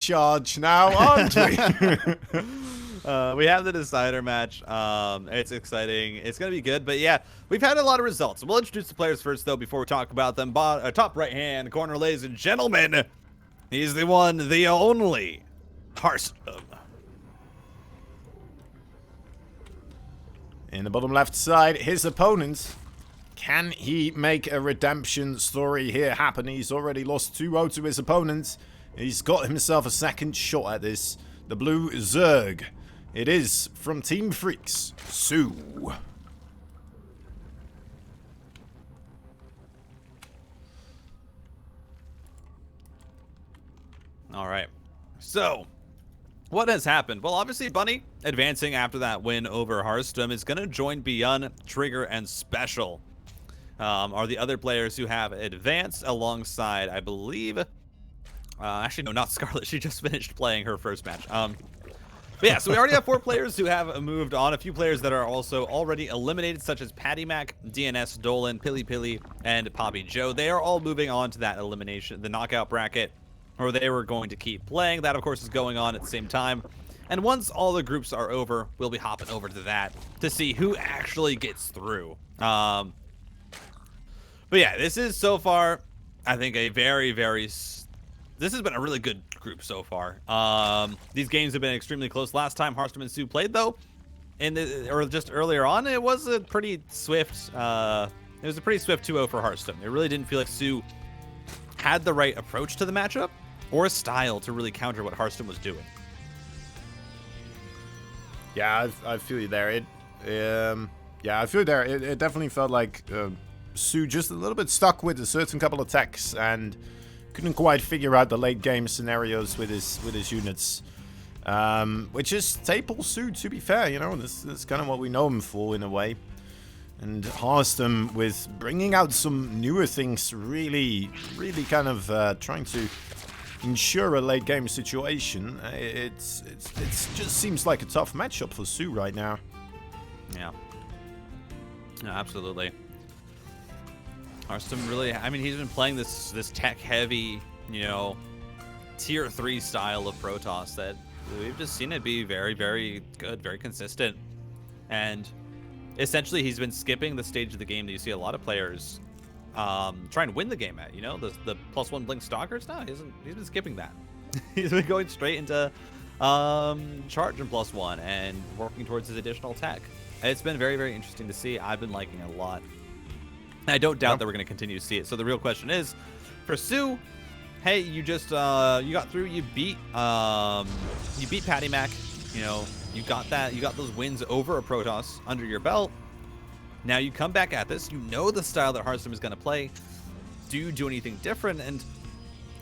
charge now, aren't we? We have the decider match. It's exciting. It's going to be good. But yeah, we've had a lot of results. We'll introduce the players first, though, before we talk about them. Top right-hand corner, ladies and gentlemen. He's the one, the only, Harstem. In the bottom left side, his opponent. Can he make a redemption story here happen? He's already lost 2-0 to his opponent. He's got himself a second shot at this. The blue Zerg. It is from Team Freaks, soO. All right. So, what has happened? Well, obviously, Bunny, advancing after that win over Harstem, is going to join Beyond, Trigger, and Special. Are the other players who have advanced alongside, I believe... actually, no, not Scarlet. She just finished playing her first match. But yeah, so we already have 4 players who have moved on. A few players that are also already eliminated, such as Patty Mac, DNS, Dolan, Pilly Pilly, and Poppy Joe. They are all moving on to that elimination, the knockout bracket, where they were going to keep playing. That, of course, is going on at the same time. And once all the groups are over, we'll be hopping over to that to see who actually gets through. But yeah, this is so far, I think, a very, very... This has been a really good group so far. These games have been extremely close. Last time Harstem and soO played, though, or just earlier on, it was a pretty swift. It was a pretty swift 2-0 for Harstem. It really didn't feel like soO had the right approach to the matchup or a style to really counter what Harstem was doing. Yeah, I feel you there. Yeah, I feel you there. It definitely felt like soO just a little bit stuck with a certain couple of techs and couldn't quite figure out the late game scenarios with his units, which is staple soO, to be fair. You know, this is kind of what we know him for in a way. And Harstem with bringing out some newer things, really kind of trying to ensure a late game situation. It just seems like a tough matchup for soO right now. Yeah, no, absolutely. Harstem really, I mean, he's been playing this tech-heavy, you know, tier 3 style of Protoss that we've just seen it be very, very good, very consistent. And essentially, he's been skipping the stage of the game that you see a lot of players try and win the game at, you know, the +1 Blink Stalkers. No, he's been skipping that. He's been going straight into charge and +1 and working towards his additional tech. It's been very, very interesting to see. I've been liking it a lot. I don't doubt that we're going to continue to see it. So the real question is, for soO, hey, you just you got through, you beat Patty Mac, you know, you got those wins over a Protoss under your belt. Now you come back at this, you know the style that Harstem is going to play. Do you do anything different? And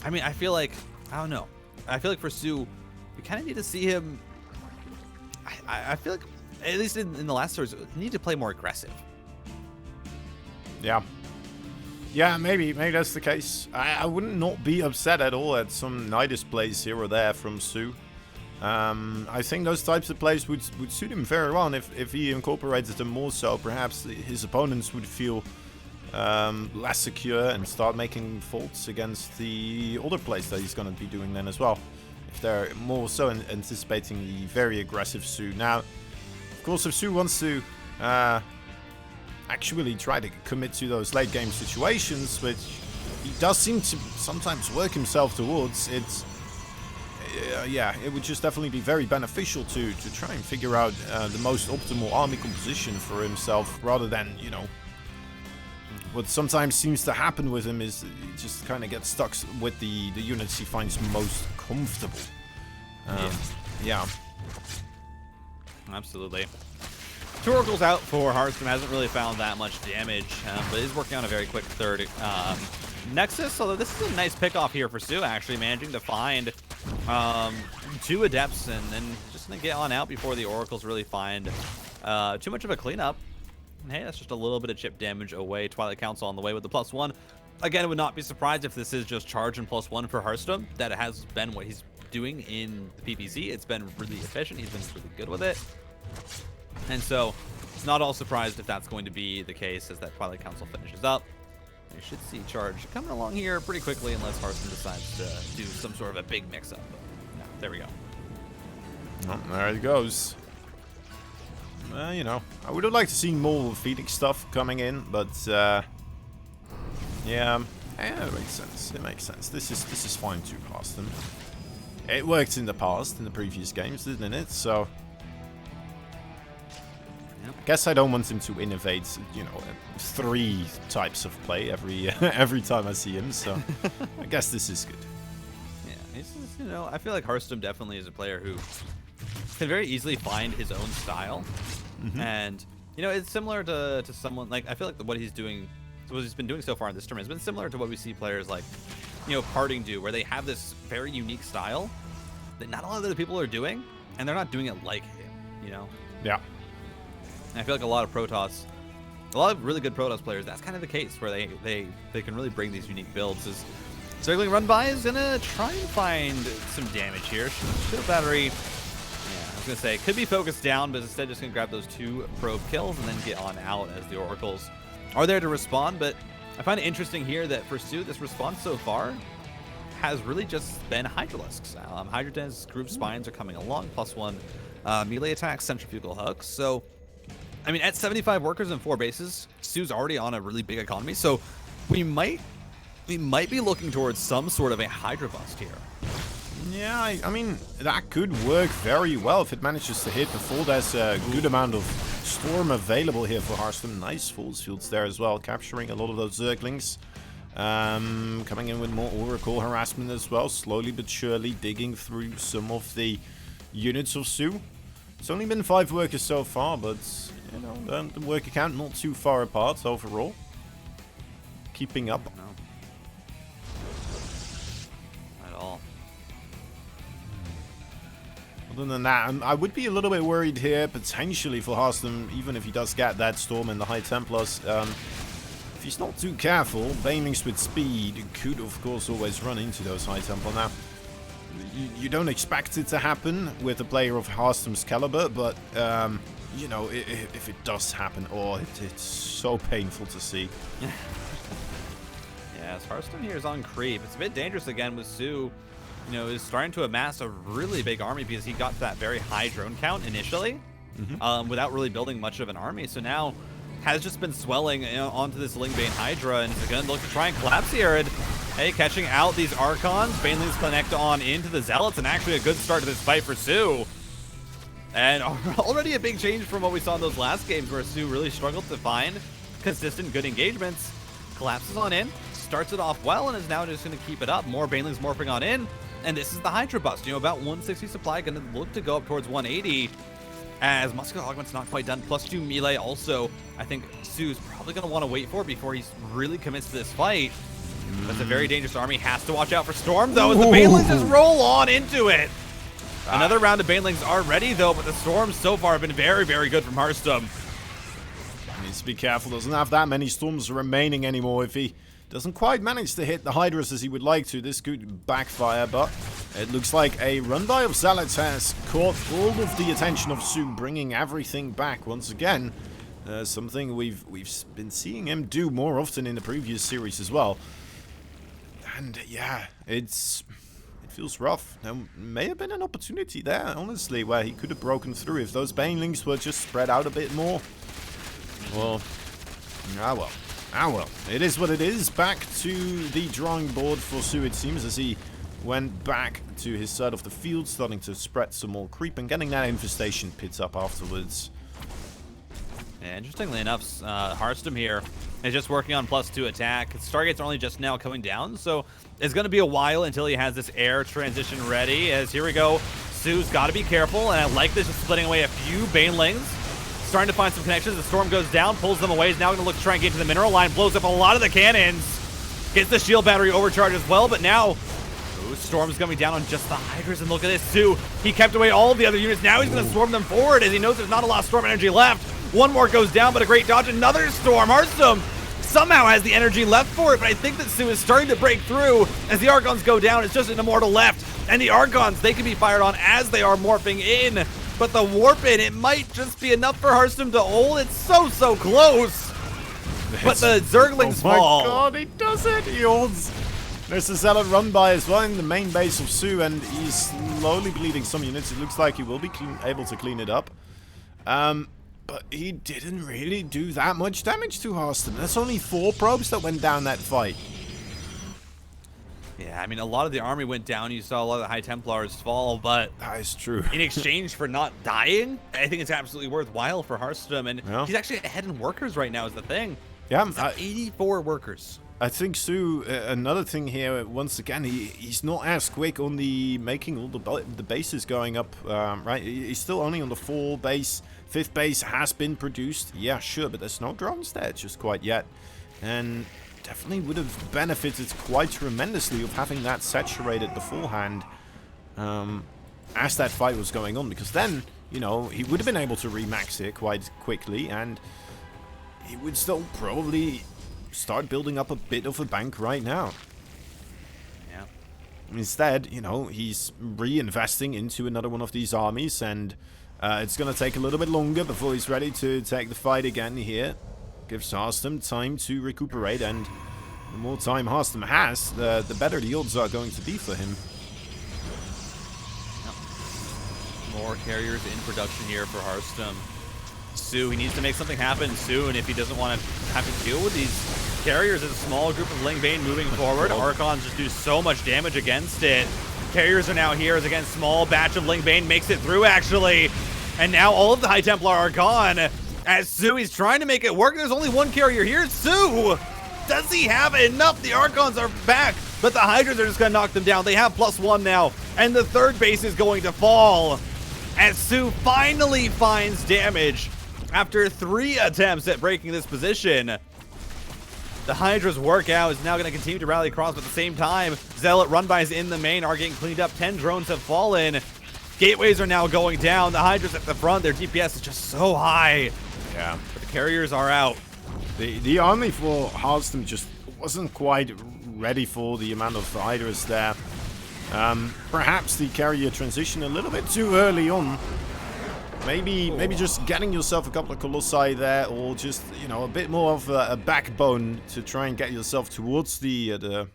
I mean, I feel like, I don't know. I feel like for soO, we kind of need to see him. I feel like, at least in the last series, we need to play more aggressive. Yeah, maybe that's the case. I wouldn't not be upset at all at some Nidus plays here or there from soO. I think those types of plays would suit him very well, and if he incorporated them more so, perhaps his opponents would feel less secure and start making faults against the other plays that he's going to be doing then as well. If they're more so anticipating the very aggressive soO. Now, of course, if soO wants to actually try to commit to those late game situations, which he does seem to sometimes work himself towards, it's yeah, it would just definitely be very beneficial to try and figure out the most optimal army composition for himself, rather than, you know, what sometimes seems to happen with him is he just kind of gets stuck with the units he finds most comfortable. Yeah. Absolutely. 2 Oracles out for Harstem. Hasn't really found that much damage, but is working on a very quick third Nexus. Although this is a nice pickoff here for soO, actually managing to find 2 Adepts and then just gonna get on out before the Oracles really find too much of a cleanup. And hey, that's just a little bit of chip damage away. Twilight Council on the way with the +1. Again, I would not be surprised if this is just charge and +1 for Harstem. That has been what he's doing in the PvZ. It's been really efficient. He's been really good with it. And so, it's not all surprised if that's going to be the case as that Twilight Council finishes up. You should see charge coming along here pretty quickly unless Harstem decides to do some sort of a big mix-up. But, no. There we go. Oh, there it goes. You know, I would have liked to see more Phoenix stuff coming in, but yeah, it makes sense. It makes sense. This is fine too, Harstem. It worked in the past, in the previous games, didn't it? So, I guess I don't want him to innovate, you know, 3 types of play every every time I see him. So, I guess this is good. Yeah, he's just, you know, I feel like Harstem definitely is a player who can very easily find his own style. And, you know, it's similar to someone like, I feel like what he's doing, what he's been doing so far in this tournament has been similar to what we see players like, you know, Parting do, where they have this very unique style that not a lot of other people are doing, and they're not doing it like him, you know? Yeah. And I feel like a lot of Protoss, a lot of really good Protoss players, that's kind of the case, where they can really bring these unique builds. Is Zergling Run By is gonna try and find some damage here. Shield Battery, I was gonna say, could be focused down, but instead just gonna grab those 2 probe kills and then get on out as the Oracles are there to respond. But I find it interesting here that for soO, this response so far has really just been Hydralisks. Hydra Groove Spines are coming along, +1 melee attacks, centrifugal hooks. So, I mean, at 75 workers and 4 bases, soO's already on a really big economy. So we might be looking towards some sort of a Hydra bust here. Yeah, I mean, that could work very well if it manages to hit the full. There's a good amount of Storm available here for Harstem. Nice force fields there as well, capturing a lot of those Zerglings. Coming in with more Oracle harassment as well, slowly but surely digging through some of the units of soO. It's only been 5 workers so far, but, you know, the worker count not too far apart overall. Keeping up. No. At all. Other than that, I would be a little bit worried here, potentially, for Harstem, even if he does get that Storm and the High Templars. If he's not too careful, Banelings with speed could, of course, always run into those High Templar. Now, you don't expect it to happen with a player of Harstem's caliber, but, you know, if it does happen, it's so painful to see. Yeah, Harstem here is on creep. It's a bit dangerous again with soO. You know, is starting to amass a really big army because he got that very high drone count initially, without really building much of an army. So now has just been swelling, you know, onto this Lingbane Hydra, and is going to look to try and collapse here. And hey, catching out these Archons, Banelings connect on into the Zealots, and actually a good start to this fight for soO. And already a big change from what we saw in those last games where soO really struggled to find consistent good engagements. Collapses on in, starts it off well, and is now just going to keep it up. More Banelings morphing on in. And this is the Hydra bust, you know, about 160 supply, going to look to go up towards 180 as Muscular Augment's not quite done. +2 melee also, I think soO's probably going to want to wait for before he really commits to this fight. That's a very dangerous army. Has to watch out for Storm, though, as the Banelings just roll on into it. Another round of Banelings are ready, though, but the Storms so far have been very, very good from Harstem. Needs to be careful. Doesn't have that many Storms remaining anymore. If he doesn't quite manage to hit the Hydras as he would like to, this could backfire, but it looks like a run-by of Zealots has caught all of the attention of soO, bringing everything back once again. Something we've been seeing him do more often in the previous series as well. And yeah, it feels rough. There may have been an opportunity there, honestly, where he could have broken through if those Banelings were just spread out a bit more. Well, well, it is what it is. Back to the drawing board for soO, it seems, as he went back to his side of the field, starting to spread some more creep and getting that infestation pit up afterwards. Yeah, interestingly enough, Harstem here is just working on +2 attack. Stargates are only just now coming down, so it's going to be a while until he has this air transition ready. As here we go, soO's got to be careful, and I like this, just splitting away a few Banelings. Starting to find some connections. The Storm goes down, pulls them away. He's now going to look to try and get to the mineral line. Blows up a lot of the cannons. Gets the shield battery overcharge as well, but now Storm's coming down on just the Hydras. And look at this, soO. He kept away all of the other units. Now he's going to swarm them forward as he knows there's not a lot of Storm energy left. One more goes down, but a great dodge. Another Storm. Harstem somehow has the energy left for it, but I think that soO is starting to break through as the Archons go down. It's just an Immortal left. And the Archons, they can be fired on as they are morphing in. But the warp in, it might just be enough for Harstem to hold. It's so close. But the Zerglings fall. Oh my god, he does it. He holds There's a Zealot run by as well in the main base of soO, and he's slowly bleeding some units. It looks like he will be able to clean it up. But he didn't really do that much damage to Harstem. That's only 4 probes that went down that fight. Yeah, I mean, a lot of the army went down. You saw a lot of the High Templars fall, but That is true. in exchange for not dying, I think it's absolutely worthwhile for Harstem. And he's actually ahead in workers right now is the thing. Yeah, 84 workers. I think soO, another thing here, once again, he's not as quick on the making all the bases going up, right? He's still only on the 4 base. 5th base has been produced. Yeah, sure, but there's no drones there just quite yet. And definitely would have benefited quite tremendously of having that saturated beforehand as that fight was going on. Because then, you know, he would have been able to remax it quite quickly, and he would still probably start building up a bit of a bank right now. Yeah. Instead, you know, he's reinvesting into another one of these armies, and it's going to take a little bit longer before he's ready to take the fight again here. Gives Harstem time to recuperate, and the more time Harstem has, the better the odds are going to be for him. More carriers in production here for Harstem. soO, he needs to make something happen soon if he doesn't want to have to deal with these carriers as a small group of Lingbane moving forward. Archons just do so much damage against it. Carriers are now here as again small batch of Lingbane makes it through actually. And now all of the High Templar are gone. As soO, he's trying to make it work. There's only 1 carrier here. soO! Does he have enough? The Archons are back, but the Hydras are just going to knock them down. They have +1 now, and the 3rd base is going to fall. As soO finally finds damage after 3 attempts at breaking this position. The Hydra's workout is now going to continue to rally across, but at the same time, Zealot run-bys in the main are getting cleaned up. 10 drones have fallen. Gateways are now going down. The Hydra's at the front. Their DPS is just so high. Yeah. But the carriers are out. The army for Harstem just wasn't quite ready for the amount of Hydras there. Perhaps the carrier transition a little bit too early on. Maybe just getting yourself a couple of Colossi there, or just, you know, a bit more of a backbone to try and get yourself towards the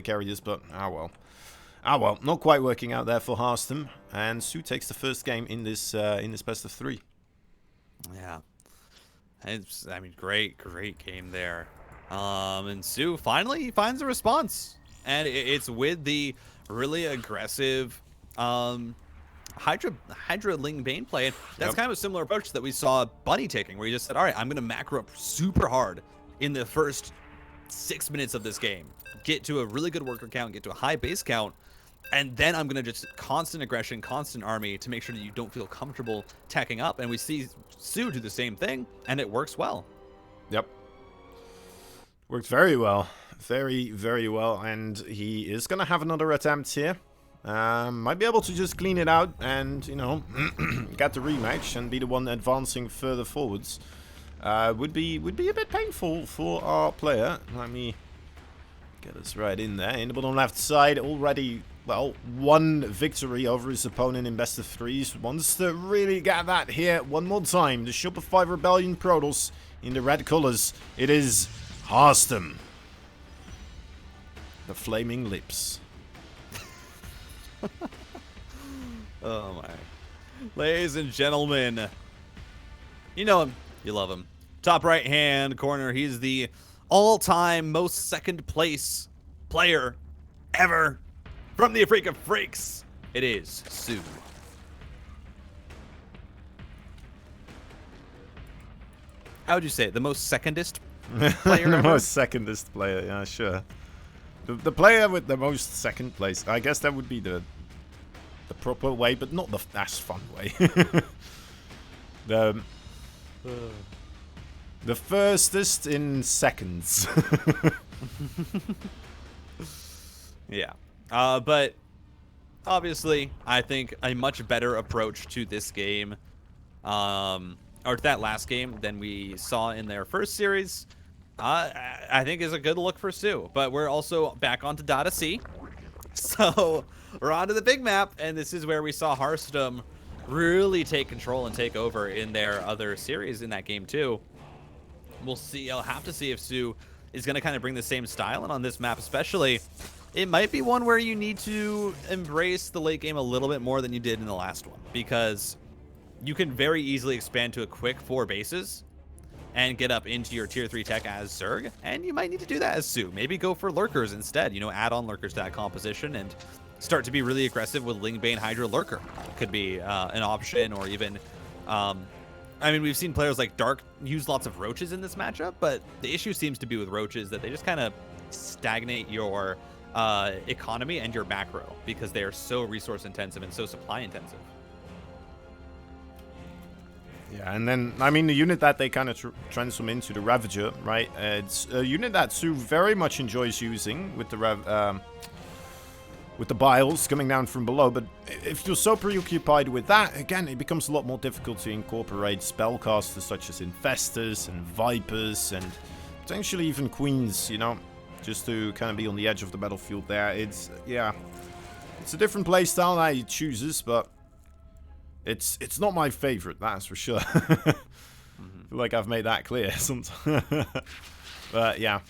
carriers. But well, not quite working out there for Harstem, and soO takes the first game in this best of 3. Yeah, it's, I mean, great game there. And soO finally finds a response, and it's with the really aggressive Hydra Lingbane play. And that's kind of a similar approach that we saw Bunny taking, where he just said, all right, I'm going to macro up super hard in the first 6 minutes of this game, get to a really good worker count, get to a high base count, and then I'm going to just constant aggression, constant army to make sure that you don't feel comfortable tacking up. And we see soO do the same thing, and it works well. Yep. Worked very well. Very, very well. And he is going to have another attempt here. Might be able to just clean it out and, you know, get the rematch and be the one advancing further forwards. Would be a bit painful for our player. Let me get us right in there. In the bottom left side, already, well, 1 victory over his opponent in best of 3s. Wants to really get that here one more time. The Shopify Rebellion Protoss in the red colors. It is Harstem. The Flaming Lips. Oh my. Ladies and gentlemen, you know him, you love him. Top right hand corner, he's the all-time most second place player ever from the Afrika Freaks. It is soO. How would you say it? The most secondest player The ever? most secondest player, yeah, sure. The player with the most second place. I guess that would be the proper way, but not the as fun way. The firstest in seconds. Yeah. But obviously, I think a much better approach to this game, or to that last game, than we saw in their first series, I think is a good look for soO. But we're also back onto Data C. So we're onto the big map, and this is where we saw Harstem really take control and take over in their other series in that game too. We'll see. I'll have to see if soO is going to kind of bring the same style. And on this map especially, it might be one where you need to embrace the late game a little bit more than you did in the last one, because you can very easily expand to a quick 4 bases and get up into your tier 3 tech as Zerg, and you might need to do that as soO. Maybe go for lurkers instead, you know, add on lurkers to that composition and start to be really aggressive with Lingbane Hydra Lurker. Could be an option, or even, I mean, we've seen players like Dark use lots of roaches in this matchup, but the issue seems to be with roaches that they just kind of stagnate your economy and your macro, because they are so resource intensive and so supply intensive. Yeah, and then, I mean, the unit that they kind of transform into, the Ravager, right? It's a unit that soO very much enjoys using with the biles coming down from below, but if you're so preoccupied with that, again, it becomes a lot more difficult to incorporate spellcasters such as Infestors and Vipers and potentially even Queens, you know, just to kind of be on the edge of the battlefield there. It's, yeah, it's a different playstyle that he chooses, but it's not my favorite, that's for sure. I feel like I've made that clear sometimes. But yeah,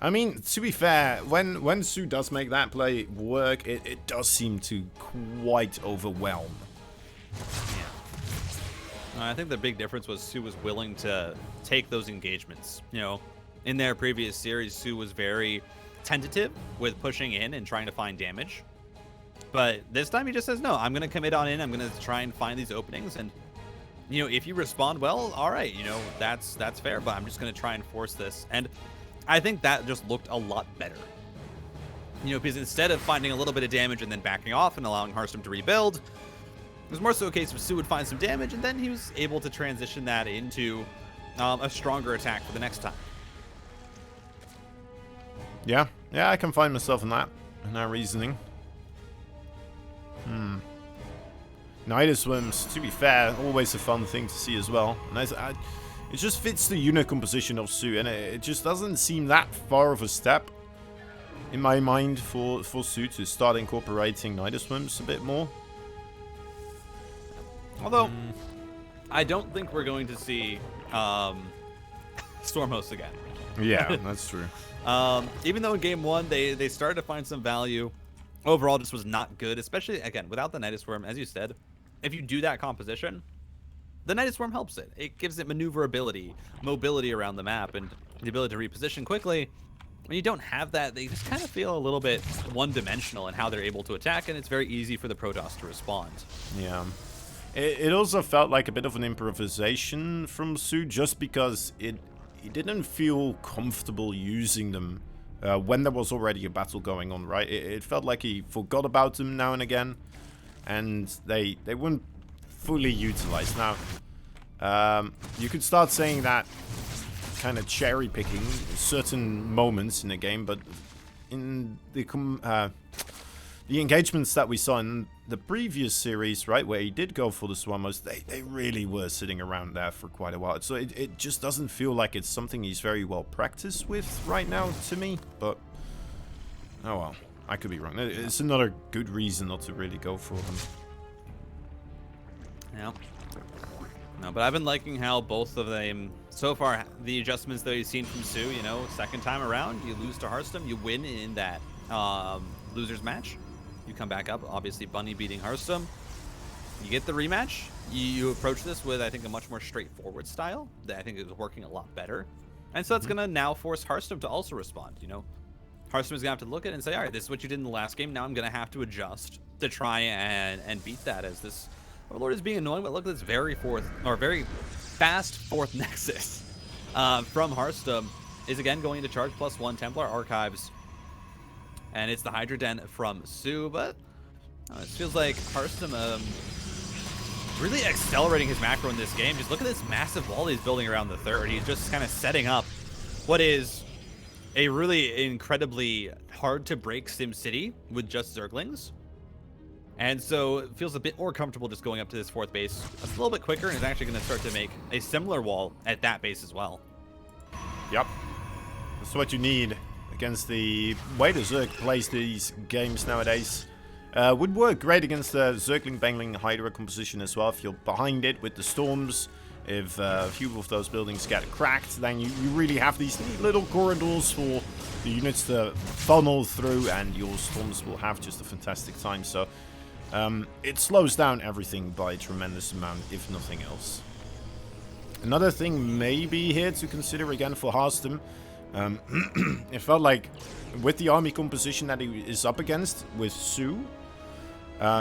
I mean, to be fair, when soO does make that play work, it does seem to quite overwhelm. Yeah. I think the big difference was soO was willing to take those engagements. You know, in their previous series, soO was very tentative with pushing in and trying to find damage. But this time he just says, no, I'm going to commit on in. I'm going to try and find these openings. And, you know, if you respond well, all right, you know, that's fair. But I'm just going to try and force this. And I think that just looked a lot better. You know, because instead of finding a little bit of damage and then backing off and allowing Harstem to rebuild, it was more so a case of soO would find some damage, and then he was able to transition that into a stronger attack for the next time. Yeah, I can find myself in that reasoning. Nidus Swims, to be fair, always a fun thing to see as well. And it just fits the unit composition of soO, and it just doesn't seem that far of a step in my mind for soO to start incorporating Nidus Swims a bit more. Although, I don't think we're going to see Stormhost again. Yeah, that's true. Even though in game 1 they started to find some value, overall just was not good, especially, again, without the Nidus Worm. As you said, if you do that composition, the Nidus Worm helps it. It gives it maneuverability, mobility around the map, and the ability to reposition quickly. When you don't have that, they just kind of feel a little bit one-dimensional in how they're able to attack, and it's very easy for the Protoss to respond. Yeah. It also felt like a bit of an improvisation from soO, just because he didn't feel comfortable using them when there was already a battle going on, right? It felt like he forgot about them now and again, and they weren't fully utilized. Now, you could start saying that kind of cherry picking certain moments in the game, but in the engagements that we saw in the previous series, right, where he did go for the Swarmos, they really were sitting around there for quite a while. So it just doesn't feel like it's something he's very well practiced with right now to me. But, oh well, I could be wrong. It's another good reason not to really go for them. Yeah. No, but I've been liking how both of them, so far, the adjustments that we've seen from soO, you know, second time around, you lose to Harstem, you win in that losers match. You come back up, obviously Bunny beating Harstem. You get the rematch. You approach this with, I think, a much more straightforward style that I think is working a lot better. And so it's going to now force Harstem to also respond, you know. Harstem is going to have to look at it and say, all right, this is what you did in the last game. Now I'm going to have to adjust to try and beat that, as this Overlord is being annoying. But look at this very fast fourth Nexus from Harstem is again going to charge +1 Templar Archives. And it's the Hydra Den from soO, but it feels like Harstem really accelerating his macro in this game. Just look at this massive wall he's building around the third. He's just kind of setting up what is a really incredibly hard to break SimCity with just Zerglings. And so it feels a bit more comfortable just going up to this fourth base a little bit quicker, and is actually going to start to make a similar wall at that base as well. Yep. That's what you need against the way the Zerg plays these games nowadays. Would work great against the Zergling Bangling Hydra composition as well, if you're behind it with the Storms If a few of those buildings get cracked, then you really have these neat little corridors for the units to funnel through, and your storms will have just a fantastic time. So it slows down everything by a tremendous amount, if nothing else. Another thing maybe here to consider again for Harstem, it felt like with the army composition that he is up against with soO,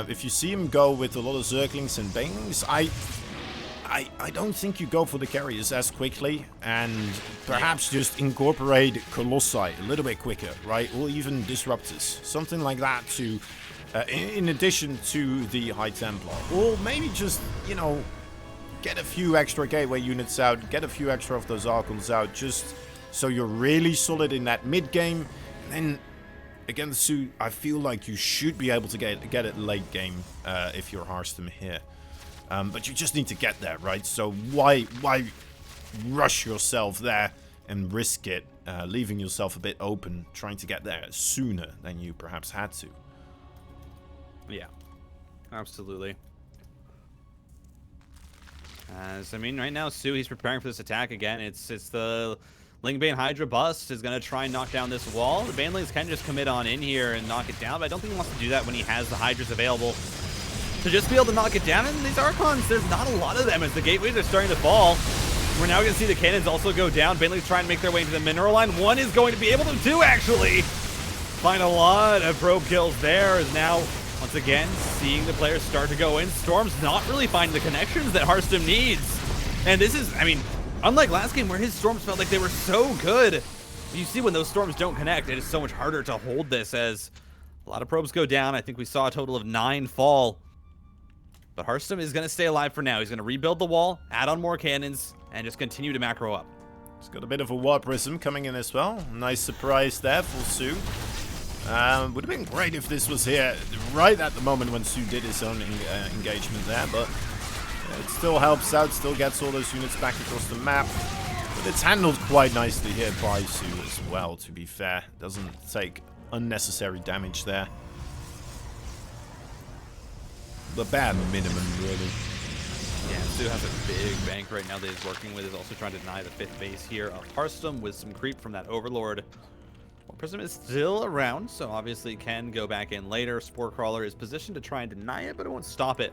if you see him go with a lot of Zerglings and Banelings, I don't think you go for the carriers as quickly, and perhaps just incorporate Colossi a little bit quicker, right? Or even Disruptors, something like that to, in addition to the High Templar. Or maybe just, you know, get a few extra gateway units out, get a few extra of those Archons out, just so you're really solid in that mid game. And then against soO, I feel like you should be able to get it late game if you're Harstem here. But you just need to get there, right? So why rush yourself there and risk it, leaving yourself a bit open, trying to get there sooner than you perhaps had to? Yeah, absolutely. As I mean, right now soO, he's preparing for this attack again. It's the Lingbane Hydra bust is going to try and knock down this wall. The Banelings can just commit on in here and knock it down, but I don't think he wants to do that when he has the Hydras available. To just be able to knock it down, and these Archons, there's not a lot of them as the gateways are starting to fall. We're now going to see the cannons also go down. Banelings trying to make their way into the mineral line. One is going to be able to actually find a lot of probe kills there. Is now, once again, seeing the players start to go in. Storm's not really finding the connections that Harstem needs. And this is, I mean, unlike last game where his Storms felt like they were so good, you see when those Storms don't connect, it is so much harder to hold this as a lot of probes go down. I think we saw a total of 9 fall. But Harstem is going to stay alive for now. He's going to rebuild the wall, add on more cannons, and just continue to macro up. He's got a bit of a War Prism coming in as well. Nice surprise there for soO. Would have been great if this was here right at the moment when soO did his own engagement there, but it still helps out, still gets all those units back across the map. But it's handled quite nicely here by soO as well, to be fair. Doesn't take unnecessary damage there. The bare minimum, really. Yeah, soO has a big bank right now that he's working with. He's also trying to deny the 5th base here of Harstem with some creep from that Overlord. Well, Prism is still around, so obviously can go back in later. Spore Crawler is positioned to try and deny it, but it won't stop it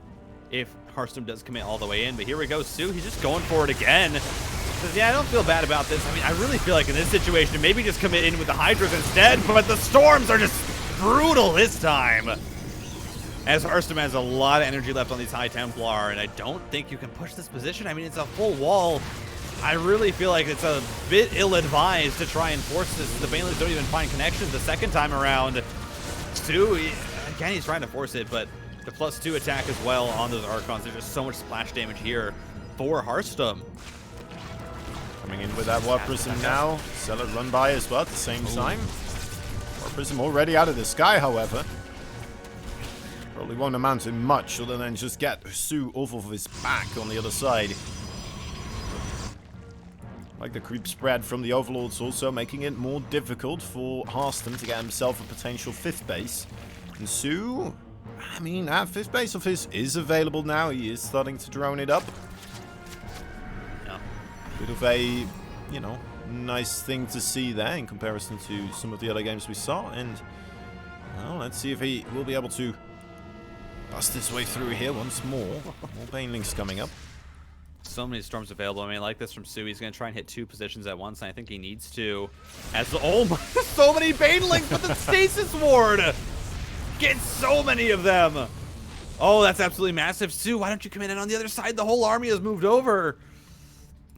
if Harstem does commit all the way in. But here we go, soO. He's just going for it again. Says, yeah, I don't feel bad about this. I mean, I really feel like in this situation, maybe just commit in with the Hydras instead, but the Storms are just brutal this time. As Harstem has a lot of energy left on these High Templar, and I don't think you can push this position. I mean, it's a full wall. I really feel like it's a bit ill-advised to try and force this. The Banelings don't even find connections the second time around. soO, again, he's trying to force it, but the +2 attack as well on those Archons. There's just so much splash damage here for Harstem. Coming in with that War Prism now. Zealot run by as well at the same time. War Prism already out of the sky, however. Probably won't amount to much other than just get soO off of his back on the other side. Like the creep spread from the Overlords also making it more difficult for Harstem to get himself a potential 5th base. And soO, I mean, that 5th base of his is available now. He is starting to drone it up. Yeah. Bit of a, you know, nice thing to see there in comparison to some of the other games we saw. And, well, let's see if he will be able to bust his way through here once more. More Banelings coming up. So many Storms available. I mean, I like this from soO. He's going to try and hit 2 positions at once, and I think he needs to. As the, oh my, so many Banelings with the Stasis Ward! Get so many of them! Oh, that's absolutely massive. soO, why don't you come in on the other side? The whole army has moved over.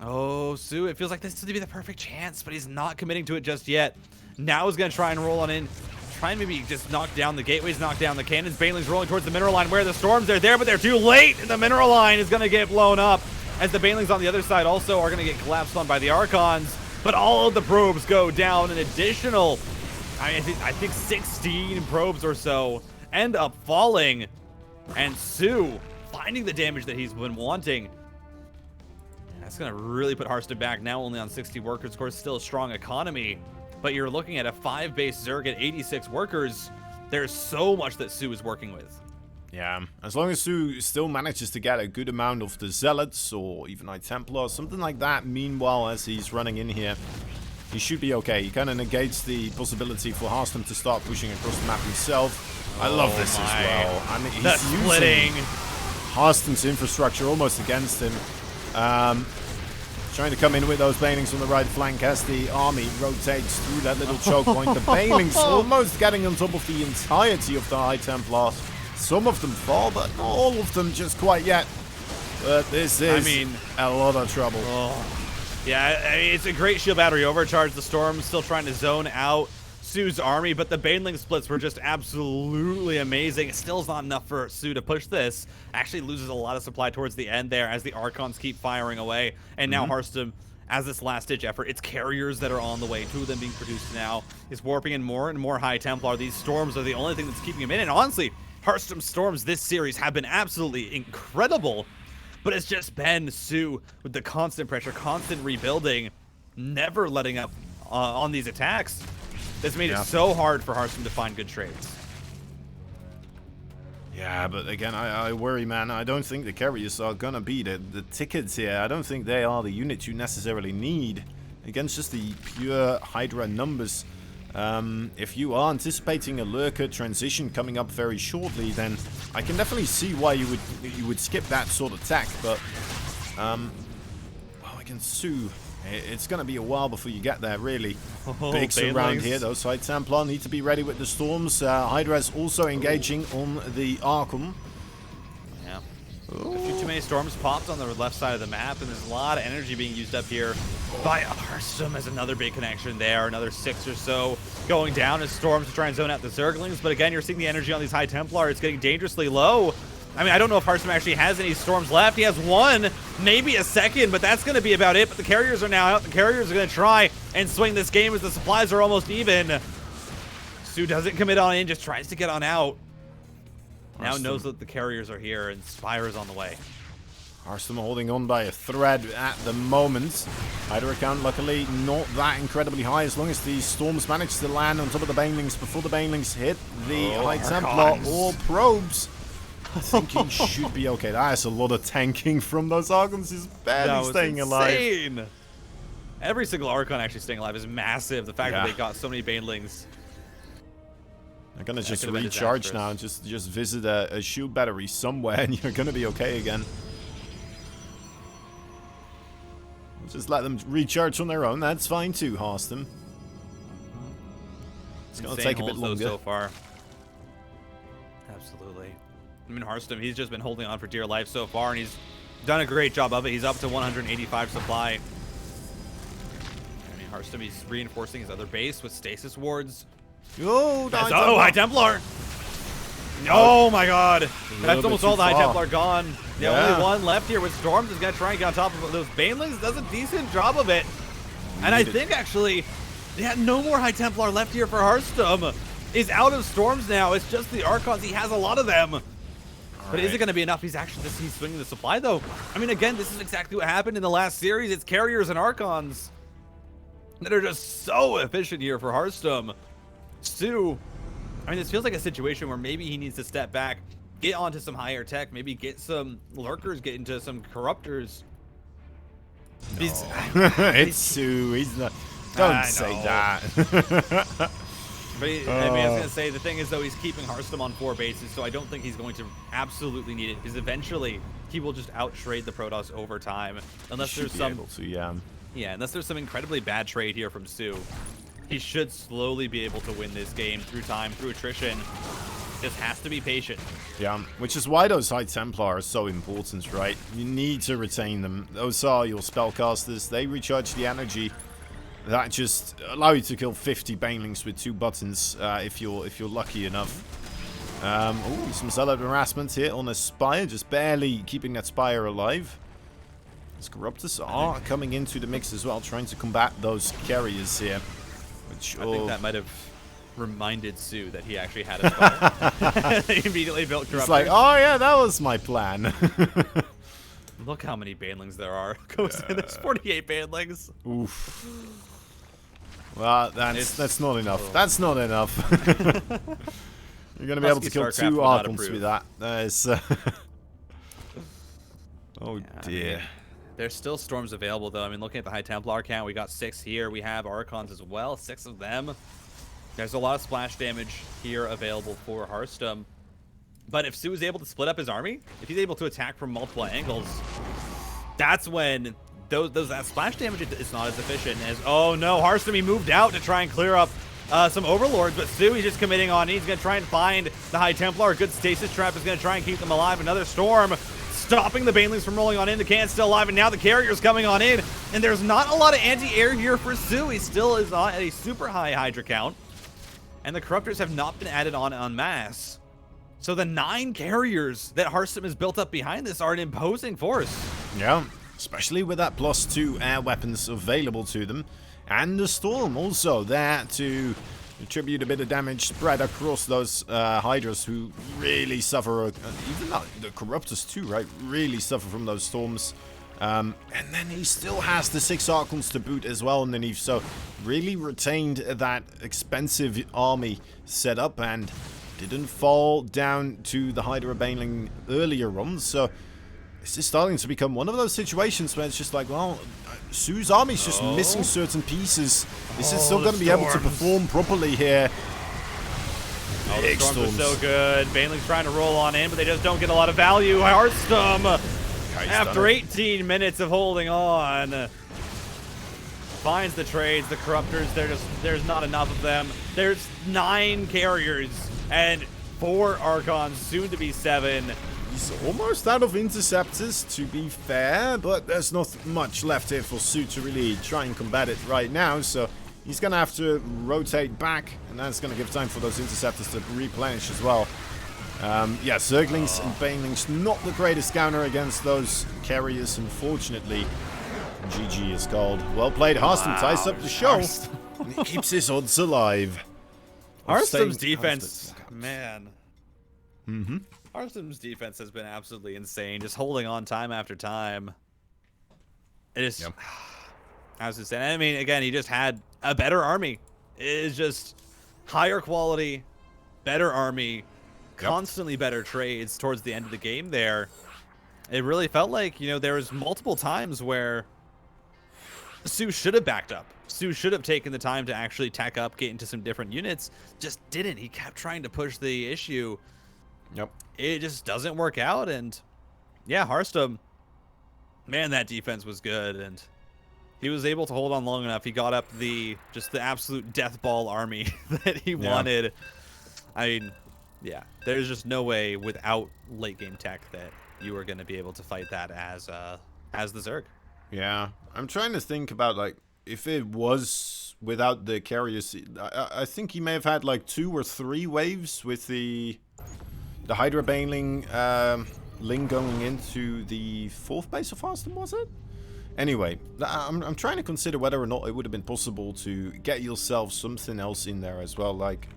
Oh, soO, it feels like this is going to be the perfect chance, but he's not committing to it just yet. Now he's going to try and roll on in. Try and maybe just knock down the gateways, knock down the cannons. Banelings rolling towards the mineral line where the Storms are there, but they're too late. The mineral line is going to get blown up as the Banelings on the other side also are going to get collapsed on by the Archons. But all of the probes go down. An additional, I think 16 probes or so end up falling. And soO finding the damage that he's been wanting. That's going to really put Harstem back now only on 60 workers. Of course, still a strong economy. But you're looking at a 5-base Zerg at 86 workers. There's so much that soO is working with. Yeah, as long as soO still manages to get a good amount of the Zealots or even High Templar, something like that, meanwhile as he's running in here, he should be okay. He kind of negates the possibility for Harstem to start pushing across the map himself. I love this as well. I mean, he's using Harstem's infrastructure almost against him. Trying to come in with those Banelings on the right flank as the army rotates through that little choke point. The Banelings almost getting on top of the entirety of the High Templars. Some of them fall, but not all of them just quite yet. But this is a lot of trouble. Yeah, it's a great shield battery overcharge. The Storm's still trying to zone out soO's army, but the Baneling splits were just absolutely amazing. It still is not enough for soO to push this. Actually loses a lot of supply towards the end there as the Archons keep firing away. And now Harstem, as this last-ditch effort, it's carriers that are on the way. 2 of them being produced now. Is warping in more and more High Templar. These Storms are the only thing that's keeping him in. And honestly, Harstem's Storms this series have been absolutely incredible. But it's just been soO with the constant pressure, constant rebuilding, never letting up on these attacks. This made it so hard for Harstem to find good trades. Yeah, but again, I worry, man. I don't think the carriers are gonna be the tickets here. I don't think they are the units you necessarily need against just the pure Hydra numbers. If you are anticipating a lurker transition coming up very shortly, then I can definitely see why you would skip that sort of attack. But well, against soO, it's going to be a while before you get there, really. Bigs around here, though. High Templar need to be ready with the Storms. Hydra's also engaging on the Archon. Yeah. A few too many Storms popped on the left side of the map, and there's a lot of energy being used up here by Harstem as another big connection there. Another 6 or so going down as Storms to try and zone out the Zerglings. But again, you're seeing the energy on these High Templar. It's getting dangerously low. I mean, I don't know if Harstem actually has any Storms left. He has 1, maybe a second, but that's going to be about it. But the carriers are now out. The carriers are going to try and swing this game as the supplies are almost even. soO doesn't commit on in, just tries to get on out. Now knows that the carriers are here and Spire is on the way. Harstem holding on by a thread at the moment. Hydra count luckily not that incredibly high as long as the Storms manage to land on top of the Banelings before the Banelings hit the High Templar or probes. I think he should be okay. That's a lot of tanking from those Archons. He's barely staying alive. Every single Archon actually staying alive is massive. The fact that they got so many Banelings. They're gonna just recharge now and just visit a shield battery somewhere, and you're gonna be okay again. Just let them recharge on their own. That's fine too, Harstem. It's gonna take a bit longer so far. Absolutely. I mean, Harstem, he's just been holding on for dear life so far, and he's done a great job of it. He's up to 185 supply. I mean, Harstem, he's reinforcing his other base with stasis wards. Oh, High Templar! Oh my god! That's almost all the High Templar gone. The only one left here with Storms is going to try and get on top of those Banelings. Does a decent job of it. And I think, actually, no more High Templar left here for Harstem. He's out of Storms now. It's just the Archons. He has a lot of them. But is it going to be enough? He's swinging the supply, though. I mean, again, this is exactly what happened in the last series. It's carriers and Archons that are just so efficient here for Harstem. soO, I mean, this feels like a situation where maybe he needs to step back, get onto some higher tech, maybe get some lurkers, get into some corruptors. No. It's soO. He's not. Don't say that. But I mean, I was gonna say, the thing is, though, he's keeping Harstem on 4 bases, so I don't think he's going to absolutely need it, because eventually he will just out-trade the Protoss over time, unless there's some unless there's some incredibly bad trade here from soO. He should slowly be able to win this game through time, through attrition. Just has to be patient. Yeah, which is why those High Templar are so important, right? You need to retain them. Those are your spellcasters. They recharge the energy. That just allow you to kill 50 Banelings with 2 buttons if you're lucky enough. Ooh, some Zealot harassment here on a Spire, just barely keeping that Spire alive. As Corruptors are coming into the mix as well, trying to combat those carriers here. Which, I think that might have reminded soO that he actually had a Spire. He immediately built Corruptors. It's like, oh yeah, that was my plan. Look how many Banelings there are. There's 48 Banelings. Oof. Well, that's not enough. That's not enough. You're going to be able to kill StarCraft 2 would not Archons approve. with that. That is... oh, Yeah, dear. I mean, there's still storms available, though. I mean, looking at the High Templar count, we got 6 here. We have Archons as well, 6 of them. There's a lot of splash damage here available for Harstem. But if soO is able to split up his army, if he's able to attack from multiple angles, that's when that splash damage is not as efficient as... Oh, no, Harstem, he moved out to try and clear up some Overlords, but soO, he's just committing on. He's going to try and find the High Templar. A good stasis trap is going to try and keep them alive. Another storm stopping the Banelings from rolling on in. The Can's still alive, and now the Carrier's coming on in. And there's not a lot of anti-air here for soO. He still is on at a super high Hydra count. And the Corruptors have not been added on en masse. So the 9 carriers that Harstem has built up behind this are an imposing force. Yeah, especially with that +2 air weapons available to them. And the Storm also there to attribute a bit of damage spread across those Hydras who really suffer, even the Corruptors too, right? Really suffer from those storms. And then he still has the 6 Archons to boot as well underneath, so really retained that expensive army setup and didn't fall down to the Hydra Baneling earlier on, so it's just starting to become one of those situations where it's just like, well, soO's army's just missing certain pieces. Is it still going to be able to perform properly here? Oh, the storms are so good. Baneling's trying to roll on in, but they just don't get a lot of value. Harstem, after 18 minutes of holding on, finds the trades, the Corruptors. There's not enough of them. There's 9 carriers and 4 Archons, soon to be 7. He's almost out of interceptors, to be fair, but there's not much left here for soO to really try and combat it right now, so he's going to have to rotate back, and that's going to give time for those interceptors to replenish as well. Yeah, Zerglings and Banelings, not the greatest counter against those carriers, unfortunately. GG is called. Well played. Harstem ties up the show, and he keeps his odds alive. Harstem's defense, man. Mm-hmm. Harstem's defense has been absolutely insane, just holding on time after time. It is... Yep. I was just saying, I mean, again, he just had a better army. It is just higher quality, better army, constantly better trades towards the end of the game there. It really felt like, you know, there was multiple times where soO should have backed up. soO should have taken the time to actually tack up, get into some different units. Just didn't. He kept trying to push the issue. Yep. It just doesn't work out, and yeah, Harstem, man, that defense was good, and he was able to hold on long enough. He got up the absolute death ball army that he wanted. I mean, yeah, there's just no way without late game tech that you were going to be able to fight that as the Zerg. Yeah, I'm trying to think about, like, if it was without the carriers. I think he may have had like 2 or 3 waves with the Hydra Baneling Ling going into the 4th base of Harstem, was it? Anyway, I'm trying to consider whether or not it would have been possible to get yourself something else in there as well, like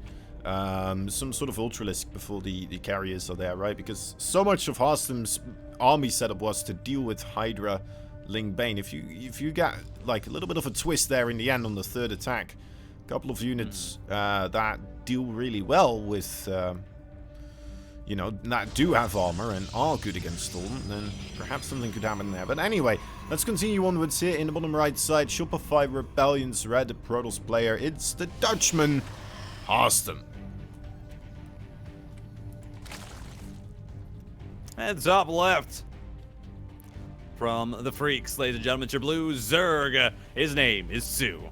some sort of Ultralisk before the carriers are there, right? Because so much of Harstem's army setup was to deal with Hydra Ling Bane. If you got like a little bit of a twist there in the end on the 3rd attack, a couple of units that deal really well with you know, that do have armor and are good against Storm, then perhaps something could happen there. But anyway, let's continue onwards here in the bottom right side. Shopify Rebellion's red Protoss player. It's the Dutchman, Harstem. And top left from the Freaks, ladies and gentlemen, it's your blue Zerg. His name is soO.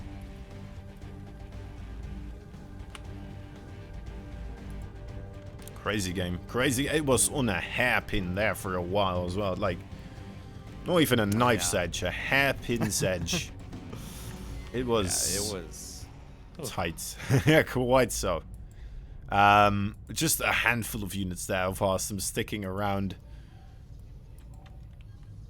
Crazy game. Crazy. It was on a hairpin there for a while as well. Like, not even a knife's edge, a hairpin's edge. It was... Yeah, it was... tight. Yeah, quite so. Just a handful of units there of Harstem sticking around.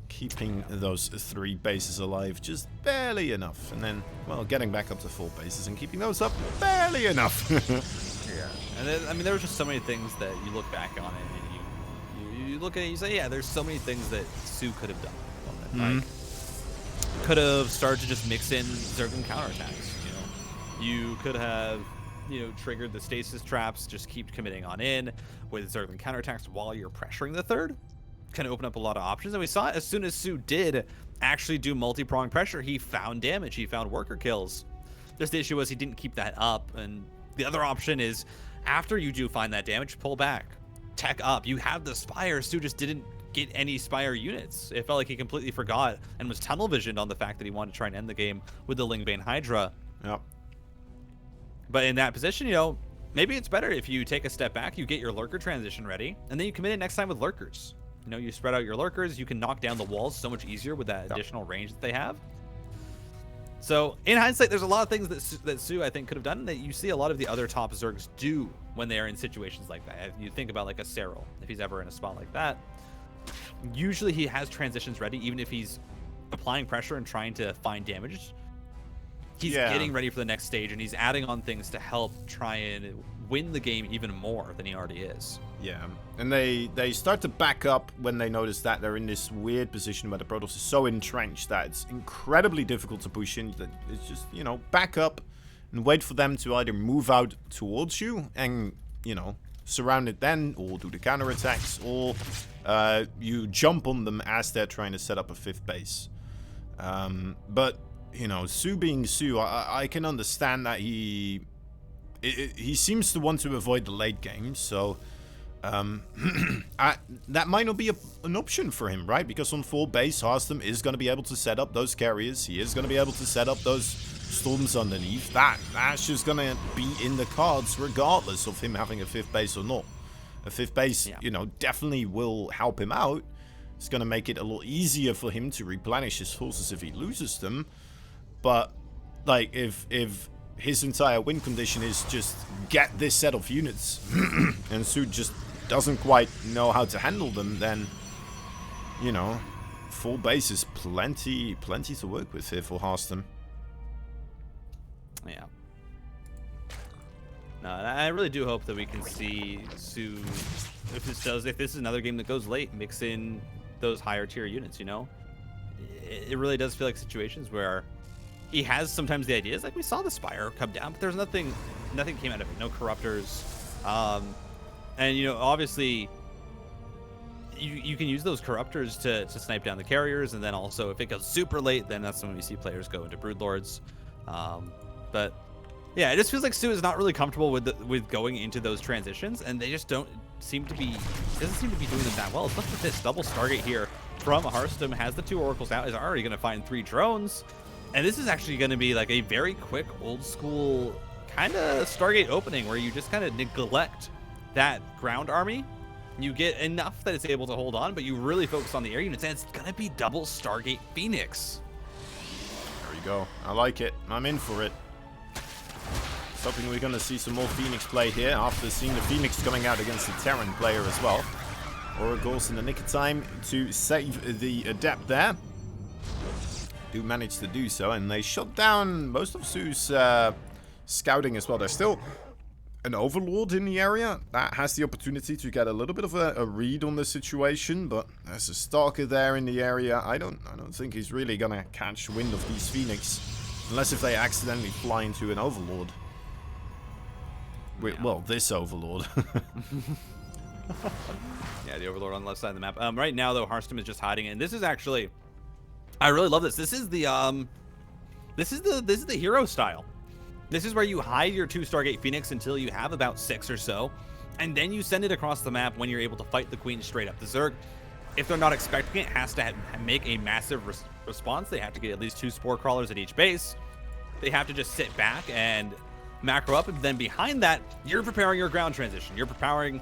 Keeping those 3 bases alive just barely enough. And then, well, getting back up to 4 bases and keeping those up barely enough. Yeah. And then, I mean, there were just so many things that you look back on it and you look at it and you say, yeah, there's so many things that soO could have done. Like, could have started to just mix in certain counterattacks, you know. You could have triggered the stasis traps, just keep committing on in with Zergling counterattacks while you're pressuring the third. Kind of open up a lot of options. And we saw it as soon as soO did actually do multi-prong pressure, he found damage, he found worker kills. Just the issue was he didn't keep that up. And the other option is, after you do find that damage, pull back, tech up. You have the Spire. soO just didn't get any Spire units. It felt like he completely forgot and was tunnel visioned on the fact that he wanted to try and end the game with the Lingbane Hydra. Yep. But in that position, maybe it's better if you take a step back, you get your lurker transition ready, and then you commit it next time with lurkers. You spread out your lurkers, you can knock down the walls so much easier with that additional range that they have. So in hindsight, there's a lot of things that soO, I think, could have done that you see a lot of the other top Zergs do when they are in situations like that. You think about like a Serral, if he's ever in a spot like that. Usually he has transitions ready, even if he's applying pressure and trying to find damage. He's getting ready for the next stage, and he's adding on things to help try and win the game even more than he already is. Yeah, and they start to back up when they notice that they're in this weird position where the Protoss is so entrenched that it's incredibly difficult to push in. That it's just, back up and wait for them to either move out towards you and, surround it then, or do the counterattacks, or you jump on them as they're trying to set up a 5th base. But, soO being soO, I can understand that he seems to want to avoid the late game, so that might not be an option for him, right? Because on 4 base, Harstem is going to be able to set up those carriers. He is going to be able to set up those storms underneath. That's just going to be in the cards regardless of him having a 5th base or not. A 5th base, definitely will help him out. It's going to make it a lot easier for him to replenish his forces if he loses them. But, like, if his entire win condition is just get this set of units and soO just doesn't quite know how to handle them, then, 4 base is plenty to work with here for Harstem. Yeah. No, I really do hope that we can see soO, if this is another game that goes late, mix in those higher tier units, It really does feel like situations where he has sometimes the ideas, like we saw the Spire come down, but there's nothing came out of it. No corruptors. And, obviously, you can use those corruptors to snipe down the carriers, and then also if it goes super late, then that's when we see players go into Broodlords. But yeah, it just feels like soO is not really comfortable with going into those transitions, and they just doesn't seem to be doing them that well. It's with this double Stargate here from Harstem, has the 2 Oracles out, is already going to find 3 drones, and this is actually going to be like a very quick, old school kind of Stargate opening where you just kind of neglect that ground army. You get enough that it's able to hold on, but you really focus on the air units, and it's going to be double Stargate Phoenix. There you go. I like it. I'm in for it. Hoping we're going to see some more Phoenix play here after seeing the Phoenix coming out against the Terran player as well. Oracles in the nick of time to save the Adept there. Do manage to do so, and they shut down most of soO's scouting as well. There's still an Overlord in the area that has the opportunity to get a little bit of a read on the situation, but there's a Stalker there in the area. I don't think he's really going to catch wind of these Phoenix, unless if they accidentally fly into an Overlord. Wait, well, this Overlord. Yeah, the Overlord on the left side of the map. Right now, though, Harstem is just hiding, and this is actually, I really love this. This is the hero style. This is where you hide your 2 Stargate Phoenix until you have about 6 or so, and then you send it across the map when you're able to fight the Queen straight up. The Zerg, if they're not expecting it, has to make a massive response. They have to get at least 2 Spore Crawlers at each base. They have to just sit back and macro up, and then behind that, you're preparing your ground transition. You're preparing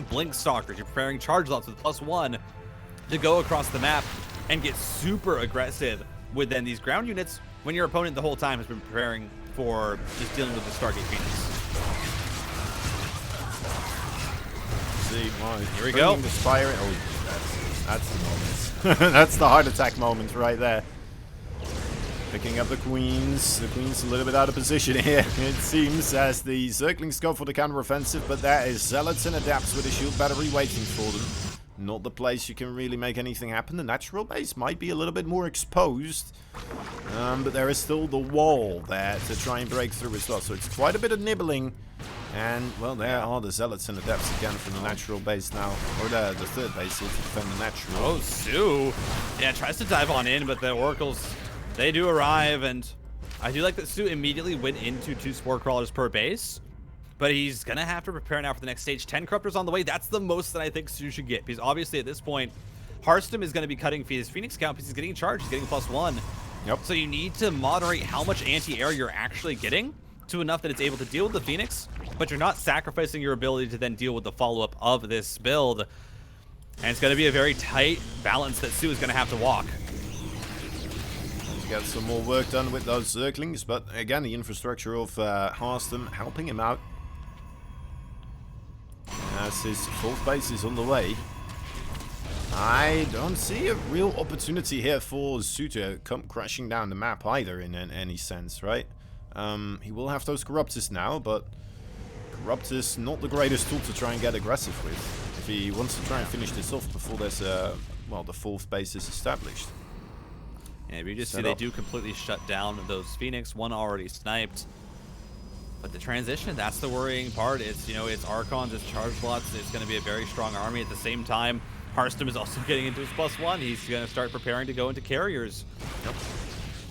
Blink Stalkers. You're preparing Charge Lots with +1 to go across the map and get super aggressive with then these ground units when your opponent the whole time has been preparing for just dealing with the Stargate Phoenix. See, well, here we go. The Spire. Oh, that's the moment. That's the heart attack moment right there. Picking up the Queens. The Queen's a little bit out of position here, it seems, as the Zerglings go for the counter-offensive, but there is Zealots and Adapts with a shield battery waiting for them. not the place you can really make anything happen. The natural base might be a little bit more exposed, but there is still the wall there to try and break through as well. So it's quite a bit of nibbling. And, well, there are the Zealots in the depths again from the natural base now. Or the third base here to defend the natural. Oh, soO. Yeah, tries to dive on in, but the Oracles, they do arrive. And I do like that soO immediately went into 2 Spore Crawlers per base. But he's going to have to prepare now for the next stage. 10 Corruptors on the way. That's the most that I think soO should get. Because obviously at this point, Harstem is going to be cutting his Phoenix count because he's getting charged. He's getting +1. Yep. So you need to moderate how much anti-air you're actually getting to enough that it's able to deal with the Phoenix, but you're not sacrificing your ability to then deal with the follow-up of this build. And it's going to be a very tight balance that soO is going to have to walk. Let's get some more work done with those Zerglings, but again, the infrastructure of Harstem helping him out. As his 4th base is on the way. I don't see a real opportunity here for soO to come crashing down the map either in any sense, right? He will have those Corruptors now, but Corruptors not the greatest tool to try and get aggressive with if he wants to try and finish this off before there's well, the 4th base is established. Yeah, but you just see they do completely shut down those Phoenix. One already sniped. But the transition, that's the worrying part. It's, you know, it's Archons, it's Charge Lots, it's going to be a very strong army. At the same time, Harstem is also getting into his +1. He's going to start preparing to go into carriers. Yep.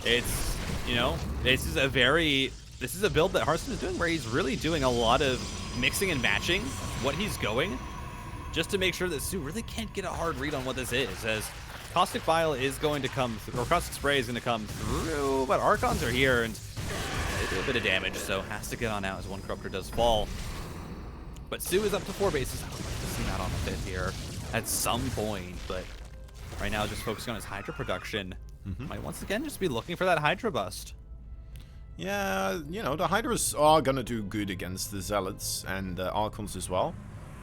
It's, you know, this is a build that Harstem is doing where he's really doing a lot of mixing and matching what he's going, just to make sure that soO really can't get a hard read on what this is, as Caustic Bile is going to come through, or Caustic Spray is going to come through, but Archons are here, and they do a bit of damage, so has to get on out as 1 Corruptor does fall. But soO is up to 4 bases. I would like to see that on the 5th here at some point, but right now just focusing on his Hydra production. Might once again just be looking for that Hydra bust. Yeah, you know, the Hydras are gonna do good against the Zealots and Archons as well.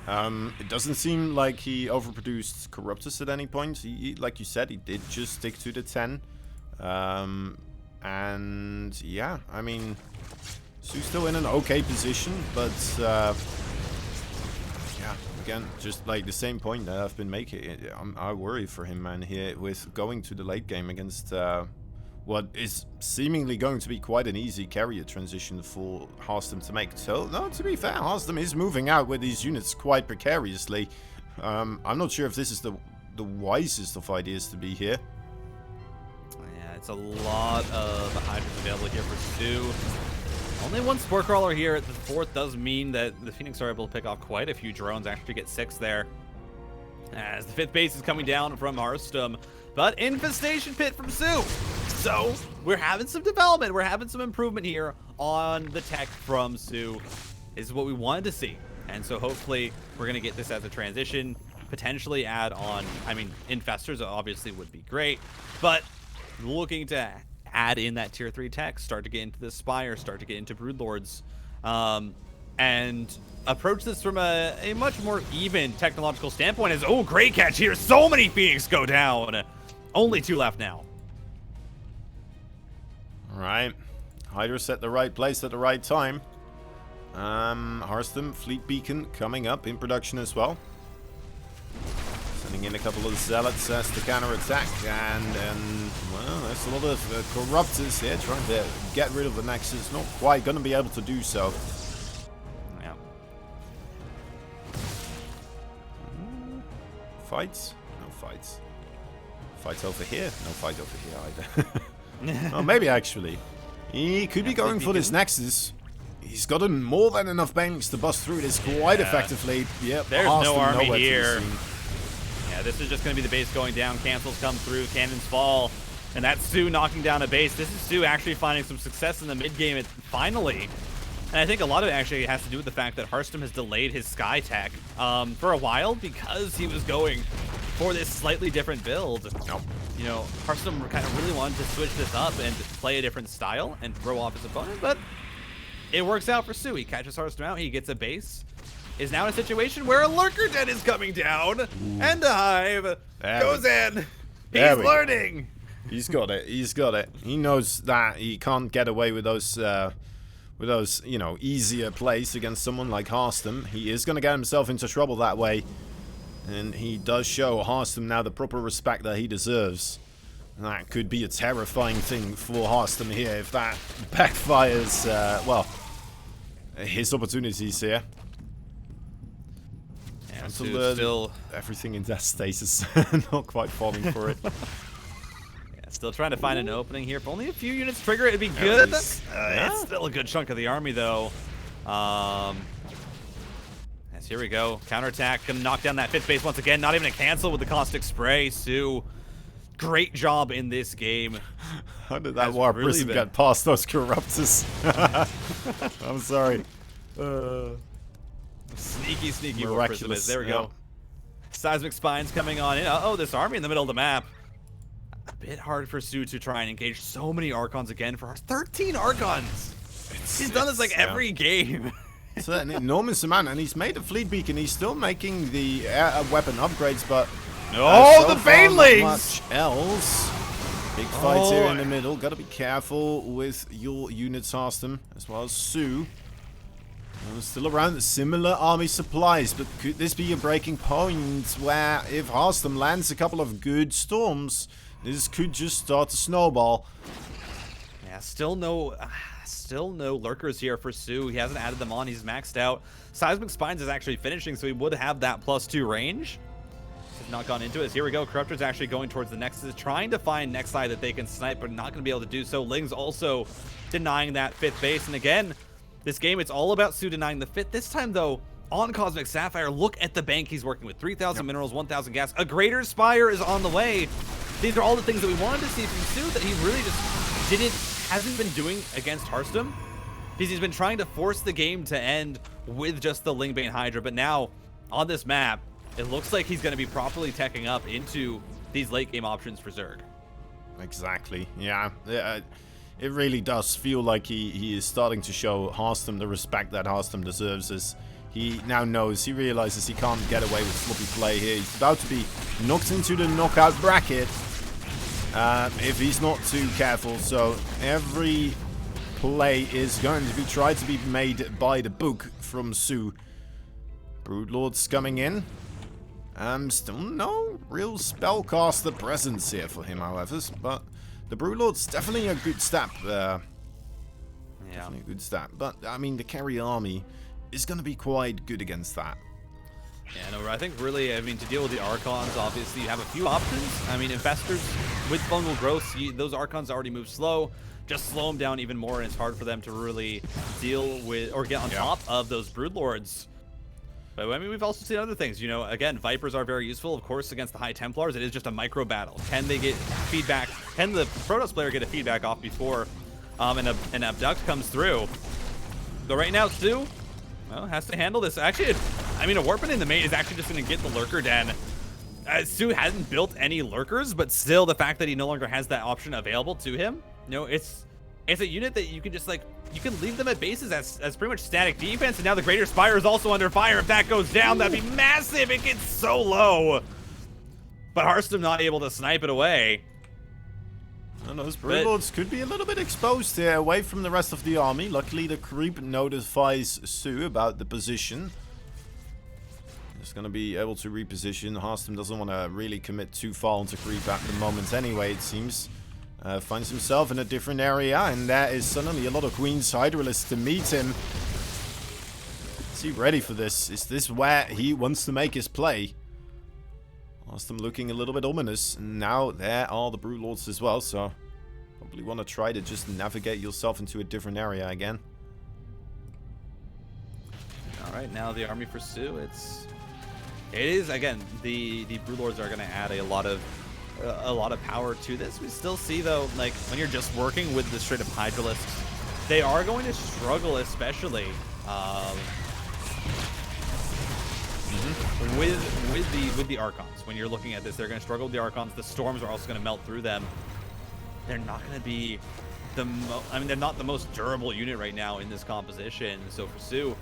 It doesn't seem like he overproduced Corruptors at any point. He, like you said, he did just stick to the 10. And yeah, I mean, soO's still in an okay position, but yeah, again, just like the same point that I've been making, I worry for him, man, here with going to the late game against what is seemingly going to be quite an easy carrier transition for Harstem to make. So, no, to be fair, Harstem is moving out with these units quite precariously. I'm not sure if this is the wisest of ideas to be here. Yeah, it's a lot of Hydras available here for soO. Only 1 Spore Crawler here at the 4th does mean that the Phoenix are able to pick off quite a few drones, actually get 6 there. As the 5th base is coming down from Harstem, but Infestation Pit from soO. So, we're having some development, we're having some improvement here on the tech from soO. This is what we wanted to see. And so hopefully we're going to get this as a transition, potentially add on, I mean, Infestors obviously would be great, but looking to add in that tier 3 tech, start to get into the Spire, start to get into Broodlords, and approach this from a much more even technological standpoint. As, oh, great catch here, so many Phoenix go down. Only 2 left now. All right, Hydra's at the right place at the right time. Harstem, Fleet Beacon coming up in production as well. Sending in a couple of Zealots as the counter-attack, and well, there's a lot of Corruptors here trying to get rid of the Nexus. Not quite going to be able to do so. Yeah. Fights? No fights. Fights over here? No fight over here either. Oh, maybe actually. He could be going for this Nexus. He's gotten more than enough banks to bust through this quite effectively. Yep, there's no army here. Yeah, this is just going to be the base going down. Cancels come through, cannons fall, and that's soO knocking down a base. This is soO actually finding some success in the mid game finally. And I think a lot of it actually has to do with the fact that Harstem has delayed his Sky tech for a while because he was going for this slightly different build. You know, Harstem kind of really wanted to switch this up and play a different style and throw off his opponent, but it works out for soO. He catches Harstem out, he gets a base, is now in a situation where a Lurker Den is coming down, and a Hive goes in. He's learning. He's got it. He's got it. He knows that he can't get away with those, you know, easier plays against someone like Harstem. He is going to get himself into trouble that way. And he does show Harstem now the proper respect that he deserves. And that could be a terrifying thing for Harstem here if that backfires, well, his opportunities here. And to learn still everything in that status, not quite falling for it. Yeah, still trying to find an opening here. If only a few units trigger, it'd be good. It's still a good chunk of the army, though. Yes, here we go. Counterattack, gonna knock down that 5th base once again. Not even a cancel with the caustic spray. soO, great job in this game. How did that war prison get past those corruptors? I'm sorry. Sneaky war prisoners. There we go. Seismic spines coming on in. Uh-oh, this army in the middle of the map. A bit hard for soO to try and engage so many Archons again for 13 Archons. He's done this like every game. It's an enormous amount, and he's made a fleet beacon. He's still making the weapon upgrades, but so the Banelings! Not much else. Big fight here in the middle. Got to be careful with your units, Harstem, as well as soO. Still around similar army supplies, but could this be a breaking point where if Harstem lands a couple of good storms, this could just start to snowball? Yeah, still no lurkers here for soO. He hasn't added them on. He's maxed out. Seismic Spines is actually finishing, so he would have that +2 range. He's not gone into it. Here we go. Corruptor's actually going towards the Nexus, trying to find next side that they can snipe, but not going to be able to do so. Ling's also denying that 5th base, and again, this game, it's all about soO denying the 5th. This time, though, on Cosmic Sapphire, look at the bank he's working with. 3,000 minerals, 1,000 gas. A Greater Spire is on the way. These are all the things that we wanted to see from soO that he really just hasn't been doing against Harstem. Because he's been trying to force the game to end with just the Lingbane Hydra. But now, on this map, it looks like he's going to be properly teching up into these late game options for Zerg. Exactly, yeah. It really does feel like he is starting to show Harstem the respect that Harstem deserves, as he now knows, he realizes he can't get away with sloppy play here. He's about to be knocked into the knockout bracket if he's not too careful, so every play is going to be tried to be made by the book from soO. Broodlords coming in. Still no real spellcaster presence here for him, however, but the Broodlord's definitely a good step. Definitely a good step. But, I mean, the carry army is going to be quite good against that. Yeah, no, I think really, I mean, to deal with the Archons, obviously, you have a few options. I mean, Infestors with fungal growth, those Archons already move slow. Just slow them down even more, and it's hard for them to really deal with or get on top of those Broodlords. But, I mean, we've also seen other things. You know, again, Vipers are very useful, of course, against the High Templars. It is just a micro battle. Can they get feedback? Can the Protoss player get a feedback off before an Abduct comes through? But right now, soO, well, has to handle this. Actually, I mean, a Warpin in the main is actually just going to get the Lurker Den. soO hasn't built any Lurkers, but still, the fact that he no longer has that option available to him, you know, it's a unit that you can just, like, you can leave them at bases as pretty much static defense, and now the Greater Spire is also under fire. If that goes down, that'd be massive. It gets so low. But Harstem not able to snipe it away. And those Broodlords could be a little bit exposed here, away from the rest of the army. Luckily, the creep notifies soO about the position. Just going to be able to reposition. Harstem doesn't want to really commit too far onto creep at the moment anyway, it seems. Finds himself in a different area, and there is suddenly a lot of Queen's Hydralisks to meet him. Is he ready for this? Is this where he wants to make his play? Harstem looking a little bit ominous, and now there are the Broodlords as well, so probably want to try to just navigate yourself into a different area again. Alright, now the army for soO, it is again, the Broodlords are going to add a lot of power to this. We still see, though, like, when you're just working with the straight up Hydralisks, they are going to struggle, especially with the Archons. When you're looking at this, they're going to struggle with the Archons. The Storms are also going to melt through them. They're not going to be they're not the most durable unit right now in this composition. So for soO,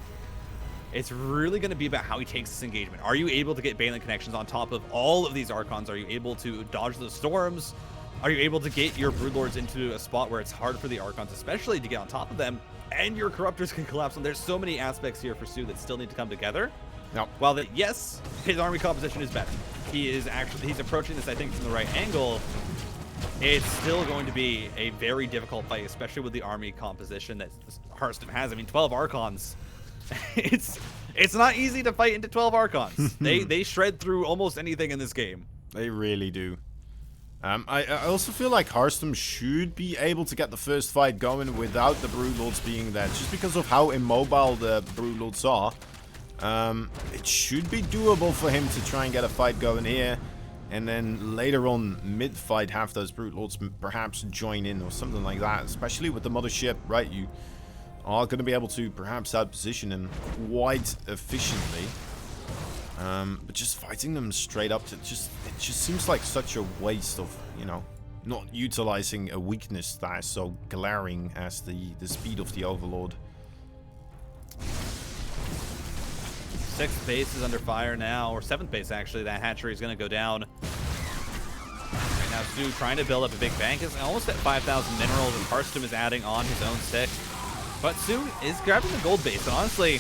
it's really going to be about how he takes this engagement. Are you able to get Baneling connections on top of all of these Archons? Are you able to dodge the storms? Are you able to get your Broodlords into a spot where it's hard for the Archons, especially, to get on top of them, and your Corruptors can collapse? And there's so many aspects here for soO that still need to come together. No. While yes, his army composition is better. He's approaching this, I think, from the right angle. It's still going to be a very difficult fight, especially with the army composition that Harstem has. I mean, 12 Archons. It's not easy to fight into 12 Archons. They shred through almost anything in this game. They really do. I also feel like Harstem should be able to get the first fight going without the Broodlords being there, just because of how immobile the Broodlords are. It should be doable for him to try and get a fight going here, and then later on mid-fight have those Broodlords perhaps join in or something like that, especially with the mothership, right? You are going to be able to perhaps out-position him quite efficiently. But just fighting them straight up, it just seems like such a waste of, you know, not utilizing a weakness that is so glaring as the speed of the Overlord. 6th base is under fire now, or 7th base actually. That hatchery is going to go down. Right now, soO trying to build up a big bank. Is almost at 5,000 minerals, and Harstem is adding on his own 6. But soO is grabbing the gold base. And honestly,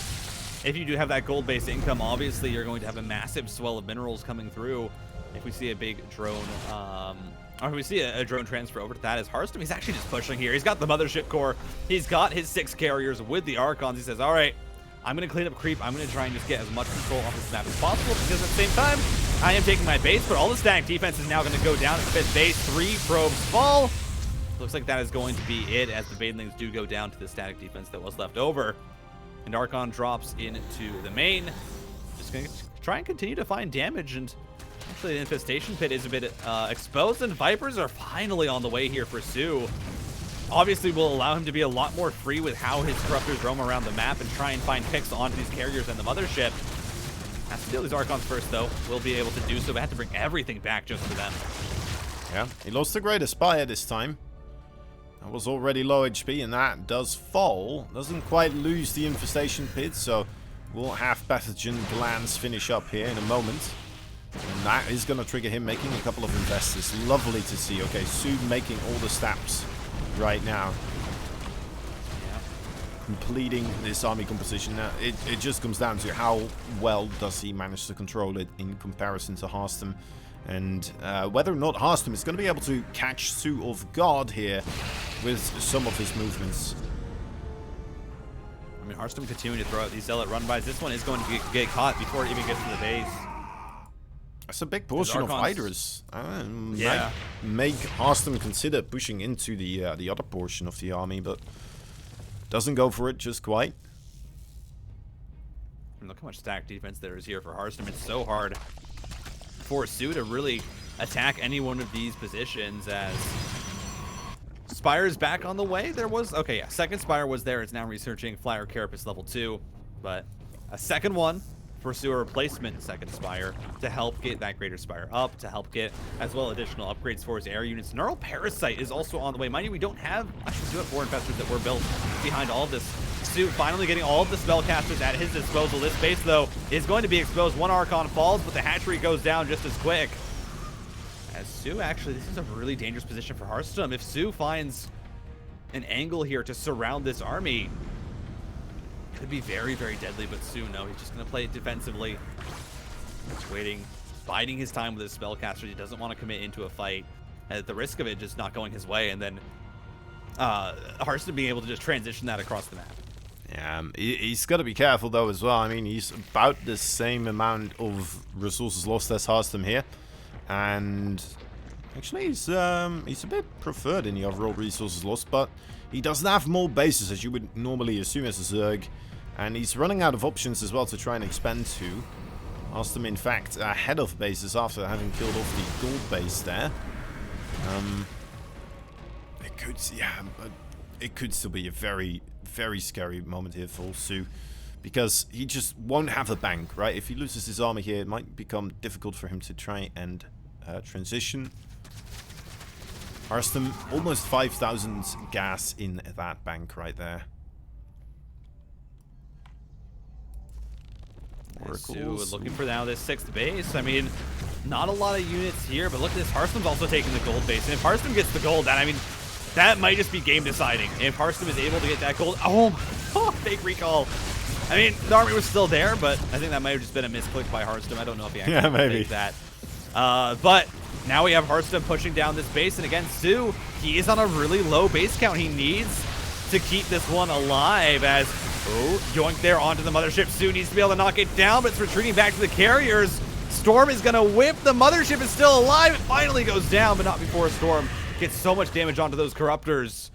if you do have that gold base income, obviously you're going to have a massive swell of minerals coming through. If we see a big drone, or if we see a drone transfer over to that as Harstem, he's actually just pushing here. He's got the mothership core. He's got his 6 carriers with the Archons. He says, all right, I'm going to clean up creep. I'm going to try and just get as much control off this map as possible, because at the same time, I am taking my base, but all the static defense is now going to go down at 5th base. 3 probes fall. Looks like that is going to be it, as the Banelings do go down to the static defense that was left over. And Archon drops into the main. Just going to try and continue to find damage. And actually, the Infestation Pit is a bit exposed, and Vipers are finally on the way here for soO. Obviously, will allow him to be a lot more free with how his Corruptors roam around the map and try and find picks onto these carriers and the mothership. Has to steal these Archons first, though. Will be able to do so, but have to bring everything back just for them. Yeah, he lost the Greater Spire this time. That was already low HP, and that does fall. Doesn't quite lose the Infestation Pit, so we'll have Pathogen Glands finish up here in a moment. And that is going to trigger him making a couple of investors. Lovely to see. Okay, soO making all the stabs right now. Yeah. Completing this army composition. Now, it just comes down to how well does he manage to control it in comparison to Harstem. And whether or not Harstem is going to be able to catch soO off guard here with some of his movements. I mean, Harstem continuing to throw out these Zealot run-bys. This one is going to get caught before it even gets to the base. That's a big portion of Hydras. Yeah. Make Harstem consider pushing into the other portion of the army, but doesn't go for it just quite. And look how much stack defense there is here for Harstem. It's so hard for soO to really attack any one of these positions, as Spire is back on the way. There was, okay, yeah, 2nd Spire was there. It's now researching Flyer Carapace level 2, but a 2nd one for soO, a replacement 2nd Spire to help get that Greater Spire up, to help get as well additional upgrades for his air units. Neural Parasite is also on the way. Mind you, we don't have actually 2 4 infestors that were built behind all of this. soO finally getting all of the spellcasters at his disposal. This base, though, is going to be exposed. 1 Archon falls, but the hatchery goes down just as quick. As soO, actually, this is a really dangerous position for Harstem. If soO finds an angle here to surround this army, it could be very, very deadly. But soO, no, he's just going to play it defensively. Just waiting, biding his time with his spellcasters. He doesn't want to commit into a fight at the risk of it just not going his way, and then Harstem being able to just transition that across the map. Yeah, he's got to be careful though as well. I mean, he's about the same amount of resources lost as Harstem here, and actually he's a bit preferred in the overall resources lost, but he doesn't have more bases as you would normally assume as a Zerg, and he's running out of options as well to try and expand to. Harstem, in fact, ahead of bases after having killed off the gold base there. It could still be a very, very scary moment here for soO, because he just won't have a bank, right? If he loses his army here, it might become difficult for him to try and transition. Harstem, almost 5,000 gas in that bank right there. soO looking for now this 6th base. I mean, not a lot of units here, but look at this. Harstem's also taking the gold base, and if Harstem gets the gold, then I mean, that might just be game deciding. If Harstem is able to get that gold, oh, fake recall. I mean, the army was still there, but I think that might have just been a misclick by Harstem. I don't know if he actually maybe faked that. But now we have Harstem pushing down this base, and again, soO, he is on a really low base count. He needs to keep this one alive as, oh, yoink there onto the mothership. soO needs to be able to knock it down, but it's retreating back to the carriers. Storm is going to whip. The mothership is still alive. It finally goes down, but not before Storm gets so much damage onto those corruptors.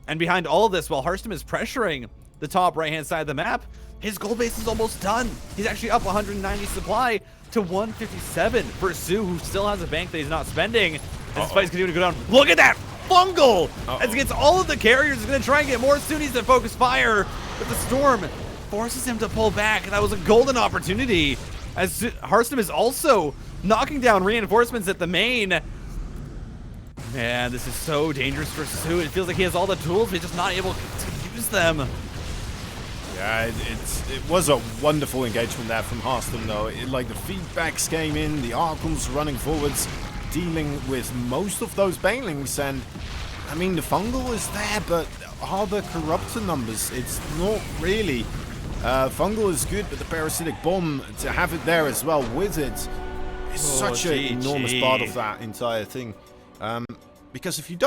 And behind all of this, while Harstem is pressuring the top right-hand side of the map, his gold base is almost done. He's actually up 190 supply to 157 for soO, who still has a bank that he's not spending. This fight's going to go down. Look at that fungal! As against all of the carriers, he's going to try and get more. soO needs to focus fire, but the Storm forces him to pull back. That was a golden opportunity, as Harstem is also knocking down reinforcements at the main. Man, this is so dangerous for soO. It feels like he has all the tools, but he's just not able to use them. Yeah, it was a wonderful engagement there from Harstem, though. Like, the feedbacks came in, the Archons running forwards, dealing with most of those banelings, and I mean, the fungal is there, but are the corruptor numbers? It's not really. Fungal is good, but the parasitic bomb, to have it there as well with it, is such an enormous part of that entire thing. Because if you don't